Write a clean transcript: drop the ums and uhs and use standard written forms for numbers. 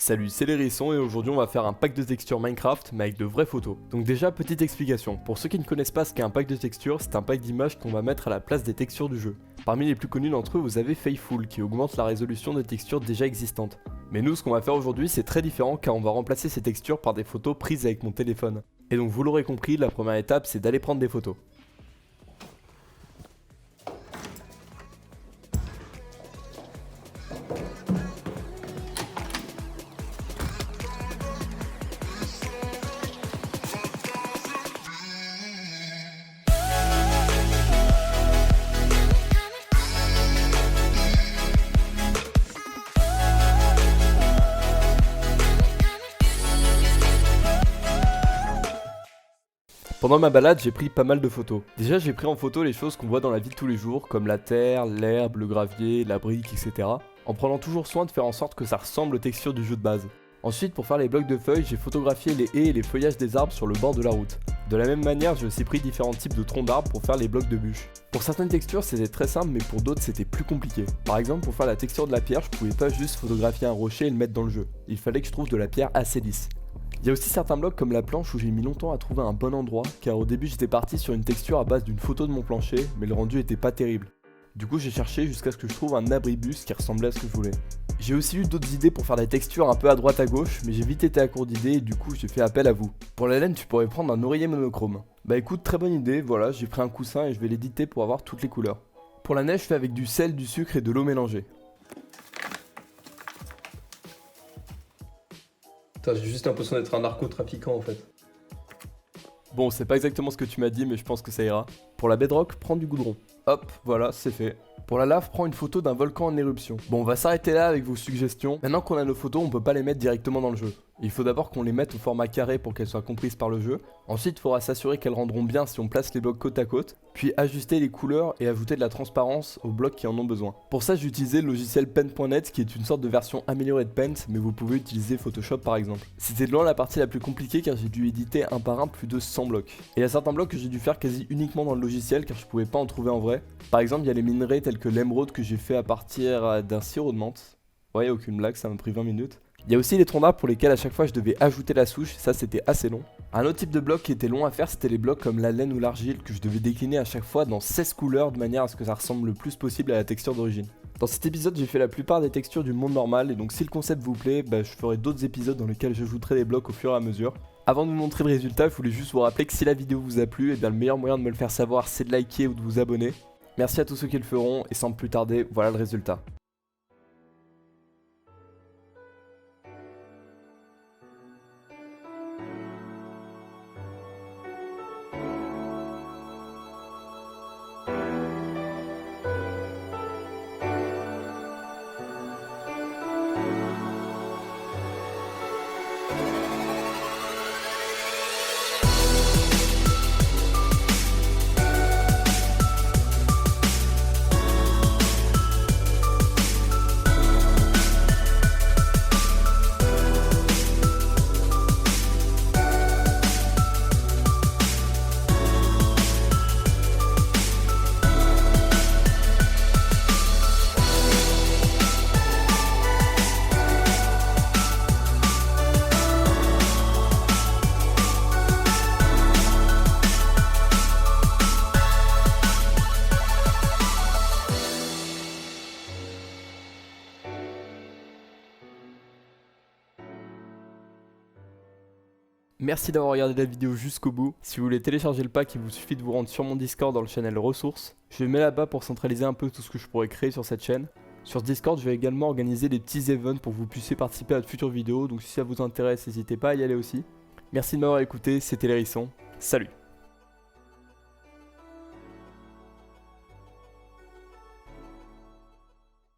Salut, c'est l'Hérisson et aujourd'hui on va faire un pack de textures Minecraft mais avec de vraies photos. Donc déjà, petite explication, pour ceux qui ne connaissent pas ce qu'est un pack de textures, c'est un pack d'images qu'on va mettre à la place des textures du jeu. Parmi les plus connus d'entre eux, vous avez Faithful qui augmente la résolution des textures déjà existantes. Mais nous, ce qu'on va faire aujourd'hui, c'est très différent car on va remplacer ces textures par des photos prises avec mon téléphone. Et donc vous l'aurez compris, la première étape c'est d'aller prendre des photos. Pendant ma balade, j'ai pris pas mal de photos. Déjà, j'ai pris en photo les choses qu'on voit dans la vie de tous les jours, comme la terre, l'herbe, le gravier, la brique, etc. En prenant toujours soin de faire en sorte que ça ressemble aux textures du jeu de base. Ensuite, pour faire les blocs de feuilles, j'ai photographié les haies et les feuillages des arbres sur le bord de la route. De la même manière, j'ai aussi pris différents types de troncs d'arbres pour faire les blocs de bûches. Pour certaines textures, c'était très simple, mais pour d'autres, c'était plus compliqué. Par exemple, pour faire la texture de la pierre, je pouvais pas juste photographier un rocher et le mettre dans le jeu. Il fallait que je trouve de la pierre assez lisse. Il y a aussi certains blocs comme la planche où j'ai mis longtemps à trouver un bon endroit, car au début j'étais parti sur une texture à base d'une photo de mon plancher, mais le rendu était pas terrible. Du coup j'ai cherché jusqu'à ce que je trouve un abribus qui ressemblait à ce que je voulais. J'ai aussi eu d'autres idées pour faire des textures un peu à droite à gauche, mais j'ai vite été à court d'idées et du coup j'ai fait appel à vous. Pour la laine, tu pourrais prendre un oreiller monochrome. Bah écoute, très bonne idée, voilà, j'ai pris un coussin et je vais l'éditer pour avoir toutes les couleurs. Pour la neige, je fais avec du sel, du sucre et de l'eau mélangée. Putain, j'ai juste l'impression d'être un narcotrafiquant en fait. Bon, c'est pas exactement ce que tu m'as dit, mais je pense que ça ira. Pour la bedrock, prends du goudron. Hop, voilà, c'est fait. Pour la lave, prends une photo d'un volcan en éruption. Bon, on va s'arrêter là avec vos suggestions. Maintenant qu'on a nos photos, on peut pas les mettre directement dans le jeu. Il faut d'abord qu'on les mette au format carré pour qu'elles soient comprises par le jeu. Ensuite, il faudra s'assurer qu'elles rendront bien si on place les blocs côte à côte. Puis ajuster les couleurs et ajouter de la transparence aux blocs qui en ont besoin. Pour ça, j'ai utilisé le logiciel Paint.net qui est une sorte de version améliorée de Paint, mais vous pouvez utiliser Photoshop par exemple. C'était de loin la partie la plus compliquée car j'ai dû éditer un par un plus de 100 blocs. Et il y a certains blocs que j'ai dû faire quasi uniquement dans le logiciel car je pouvais pas en trouver en vrai. Par exemple, il y a les minerais tels que l'émeraude que j'ai fait à partir d'un sirop de menthe. Ouais, aucune blague, ça m'a pris 20 minutes. Il y a aussi les troncs d'arbres pour lesquels à chaque fois je devais ajouter la souche, ça c'était assez long. Un autre type de bloc qui était long à faire, c'était les blocs comme la laine ou l'argile que je devais décliner à chaque fois dans 16 couleurs de manière à ce que ça ressemble le plus possible à la texture d'origine. Dans cet épisode, j'ai fait la plupart des textures du monde normal et donc si le concept vous plaît, je ferai d'autres épisodes dans lesquels j'ajouterai des blocs au fur et à mesure. Avant de vous montrer le résultat, je voulais juste vous rappeler que si la vidéo vous a plu, le meilleur moyen de me le faire savoir c'est de liker ou de vous abonner. Merci à tous ceux qui le feront et sans plus tarder, voilà le résultat. Merci d'avoir regardé la vidéo jusqu'au bout. Si vous voulez télécharger le pack, il vous suffit de vous rendre sur mon Discord dans le channel ressources. Je le mets là-bas pour centraliser un peu tout ce que je pourrais créer sur cette chaîne. Sur Discord, je vais également organiser des petits events pour que vous puissiez participer à de futures vidéos. Donc si ça vous intéresse, n'hésitez pas à y aller aussi. Merci de m'avoir écouté, c'était l'Hérisson. Salut!